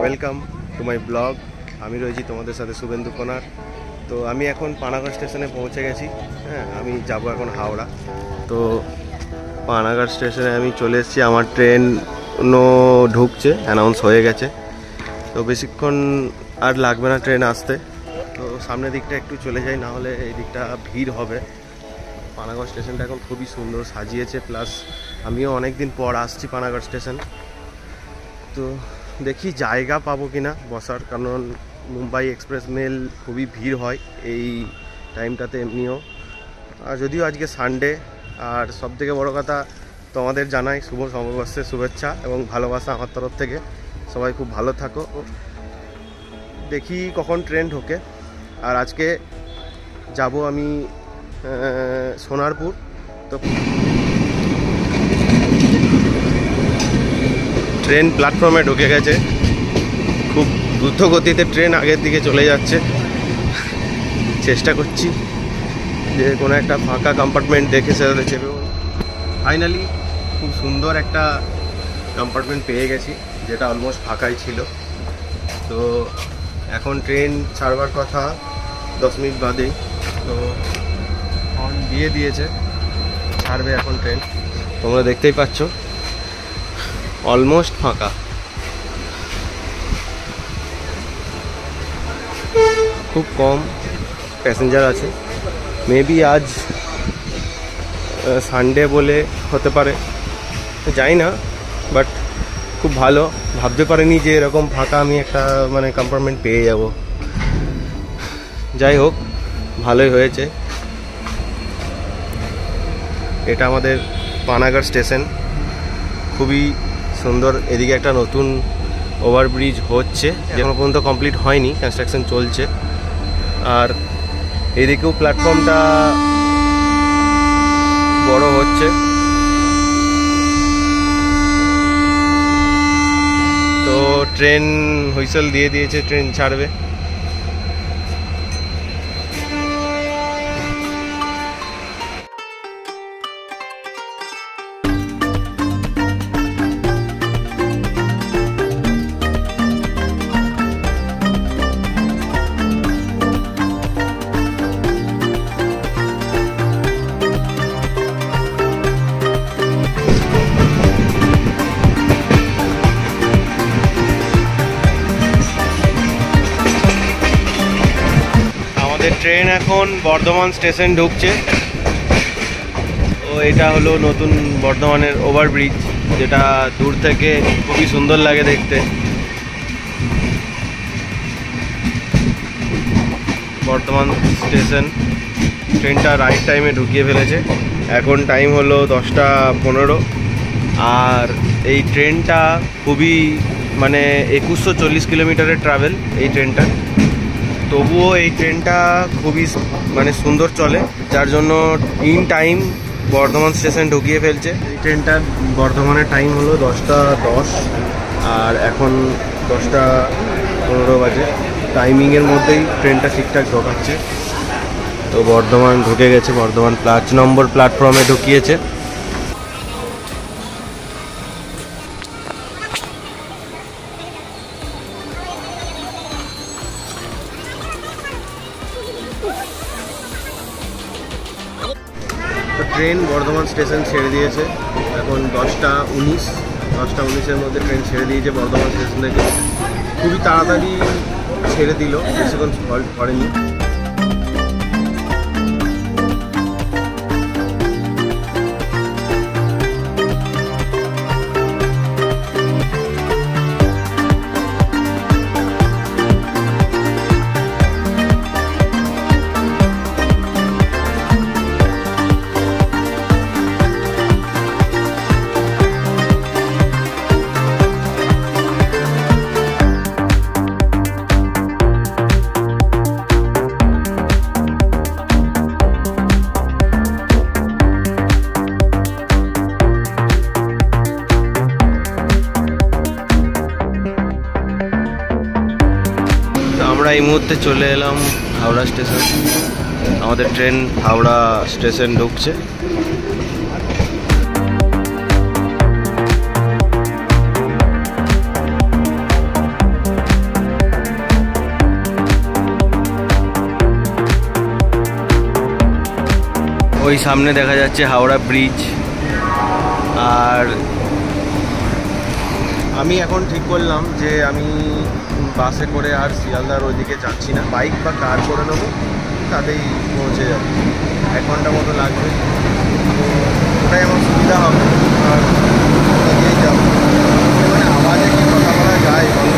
Welcome to my blog. আমি রয়েছি তোমাদের সাথে শুভেন্দু কোনার। তো আমি এখন পানাগড় স্টেশনে পৌঁছে গেছি। হ্যাঁ, আমি যাব এখন হাওড়া। তো পানাগড় স্টেশনে আমি চলে এসেছি। আমার ট্রেনও ঢুকছে, অ্যানাউন্স হয়ে গেছে। তো বেশিক্ষণ আর লাগবে না ট্রেন আসতে। তো সামনের দিকটা একটু চলে যাই, না হলে এই দিকটা ভিড় হবে। পানাগড় স্টেশনটা এখন খুবই সুন্দর সাজিয়েছে, প্লাস আমিও অনেক দিন পর আসছি পানাগড় স্টেশন। তো দেখি জায়গা পাবো কি না বসার, কারণ মুম্বাই এক্সপ্রেস মেল খুবই ভিড় হয় এই টাইমটাতে এমনিও। আর যদিও আজকে সানডে, আর সবথেকে বড় কথা তোমাদের জানাই শুভ নববর্ষের শুভেচ্ছা এবং ভালোবাসা আমার তরফ থেকে। সবাই খুব ভালো থাকো। দেখি কখন ট্রেন ঢোকে। আর আজকে যাব আমি সোনারপুর। তো ট্রেন প্ল্যাটফর্মে ঢুকে গেছে, খুব দ্রুত গতিতে ট্রেন আগের দিকে চলে যাচ্ছে। চেষ্টা করছি যে কোনো একটা ফাঁকা কম্পার্টমেন্ট দেখে সেটাতে চেপে। ফাইনালি খুব সুন্দর একটা কম্পার্টমেন্ট পেয়ে গেছি, যেটা অলমোস্ট ফাঁকাই ছিল। তো এখন ট্রেন ছাড়বার কথা 10 মিনিট বাদেই। তো হর্ন দিয়ে দিয়েছে, ছাড়বে এখন ট্রেন। তোমরা দেখতেই পাচ্ছ অলমোস্ট ফাঁকা। খুব কম প্যাসেঞ্জার আছে। মেবি আজ সানডে বলে হতে পারে, জানি না, বাট খুব ভালো। ভাবতে পারিনি যে এরকম ফাঁকা আমি একটা কম্পার্টমেন্ট পেয়ে যাব। যাই হোক, ভালোই হয়েছে। এটা আমাদের পানাগড় স্টেশন, খুবই সুন্দর। এদিকে একটা নতুন ওভারব্রিজ হচ্ছে, এখনো পর্যন্ত কমপ্লিট হয়নি, কনস্ট্রাকশন চলছে। আর এদিকেও প্ল্যাটফর্মটা বড় হচ্ছে। তো ট্রেন হুইসেল দিয়ে দিয়েছে, ট্রেন ছাড়বে। ট্রেন এখন বর্ধমান স্টেশন ঢুকছে। ও এটা হলো নতুন বর্ধমানের ওভারব্রিজ, যেটা দূর থেকে খুবই সুন্দর লাগে দেখতে। বর্ধমান স্টেশন ট্রেনটা রাইট টাইমে ঢুকিয়ে ফেলেছে। এখন টাইম হলো 10টা 15। আর এই ট্রেনটা খুবই 2140 কিলোমিটারের ট্রাভেল এই ট্রেনটা। তবুও এই ট্রেনটা খুবই সুন্দর চলে, যার জন্য ইন টাইম বর্ধমান স্টেশন ঢুকিয়ে ফেলছে। এই ট্রেনটার বর্ধমানের টাইম হলো 10টা 10, আর এখন 10টা 15 বাজে। টাইমিংয়ের মধ্যেই ট্রেনটা ঠিকঠাক ঢোকাচ্ছে। তো বর্ধমান ঢুকে গেছে, বর্ধমান 5 নম্বর প্ল্যাটফর্মে ঢুকিয়েছে। ট্রেন বর্ধমান স্টেশন ছেড়ে দিয়েছে। এখন 10টা 19 মধ্যে ট্রেন ছেড়ে দিয়েছে বর্ধমান স্টেশন থেকে। খুবই তাড়াতাড়ি ছেড়ে দিল, বেশিক্ষণ হল্ট করেনি। আমরা এই মুহূর্তে চলে এলাম হাওড়া স্টেশন। আমাদের ট্রেন হাওড়া স্টেশন ঢুকছে। ওই সামনে দেখা যাচ্ছে হাওড়া ব্রিজ। আর আমি এখন ঠিক করলাম যে আমি বাসে করে আর শিয়ালদার ওইদিকে যাচ্ছি না, বাইক বা কার করে নেবো, তাতেই পৌঁছে যাবো। 1 ঘন্টা মতো লাগবে, তো ওটাই আমার সুবিধা হবে। আর এগিয়েই যাবো, মানে আওয়াজে কি কথা বলা যায় বলো।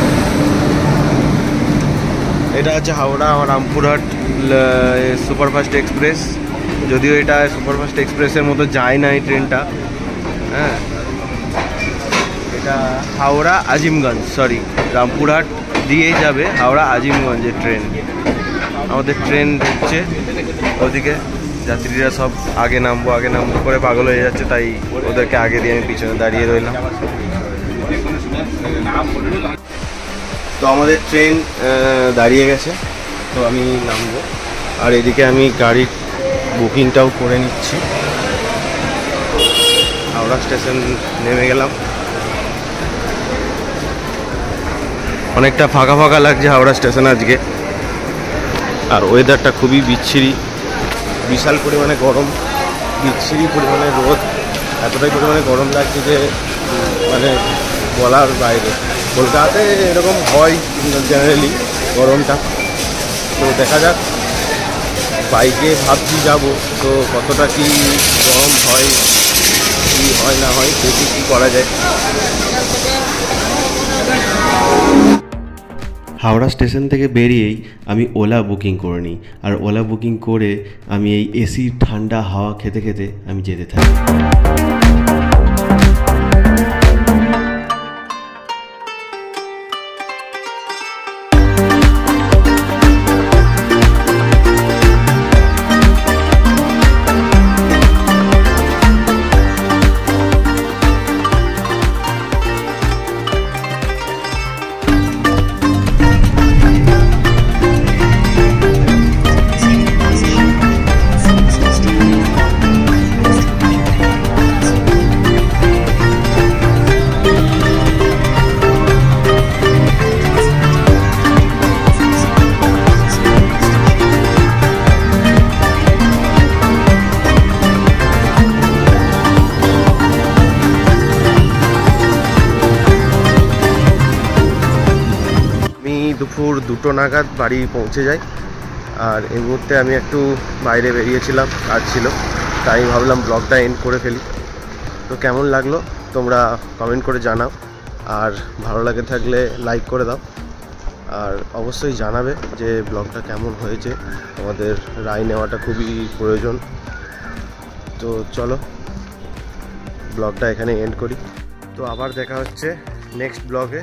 এটা হচ্ছে হাওড়া রামপুরহাট সুপারফাস্ট এক্সপ্রেস। যদিও এটা সুপারফাস্ট এক্সপ্রেসের মতো যায় না এই ট্রেনটা, হ্যাঁ। এটা হাওড়া আজিমগঞ্জ, সরি রামপুরহাট দিয়েই যাবে হাওড়া আজিমগঞ্জের ট্রেন। আমাদের ট্রেন ঢুকছে ওদিকে, যাত্রীরা সব আগে নামবো করে পাগল হয়ে যাচ্ছে, তাই ওদেরকে আগে দিয়ে আমি পিছনে দাঁড়িয়ে রইলাম। তো আমাদের ট্রেন দাঁড়িয়ে গেছে, তো আমি নামবো। আর এদিকে আমি গাড়ির বুকিংটাও করে নিচ্ছি। হাওড়া স্টেশন নেমে গেলাম। অনেকটা ফাঁকা ফাঁকা লাগছে হাওড়া স্টেশন আজকে। আর ওয়েদারটা খুবই বিচ্ছিরি, বিশাল পরিমাণে গরম, বিচ্ছিরি পরিমাণে রোদ, এতটাই পরিমাণে গরম লাগছে যে মানে বলার বাইরে। কলকাতাতে এরকম হয় জেনারেলি গরমটা। তো দেখা যাক, বাইকে ভাবছি যাব, তো কতটা কি গরম হয়, কি হয় না হয়, দেখি কী করা যায়। হাওড়া স্টেশন থেকে বেরিয়েই আমি ওলা বুকিং করে নিই। আর ওলা বুকিং করে আমি এই এসির ঠান্ডা হাওয়া খেতে খেতে আমি যেতে থাকি। দুপুর 2টো নাগাদ বাড়ি পৌঁছে যাই। আর এই মুহূর্তে আমি একটু বাইরে বেরিয়েছিলাম, কাজ ছিল, তাই ভাবলাম ব্লগটা এন্ড করে ফেলি। তো কেমন লাগলো তোমরা কমেন্ট করে জানাও, আর ভালো লাগে থাকলে লাইক করে দাও। আর অবশ্যই জানাবে যে ব্লগটা কেমন হয়েছে, তোমাদের রায় নেওয়াটা খুবই প্রয়োজন। তো চলো ব্লগটা এখানে এন্ড করি। তো আবার দেখা হচ্ছে নেক্সট ব্লগে।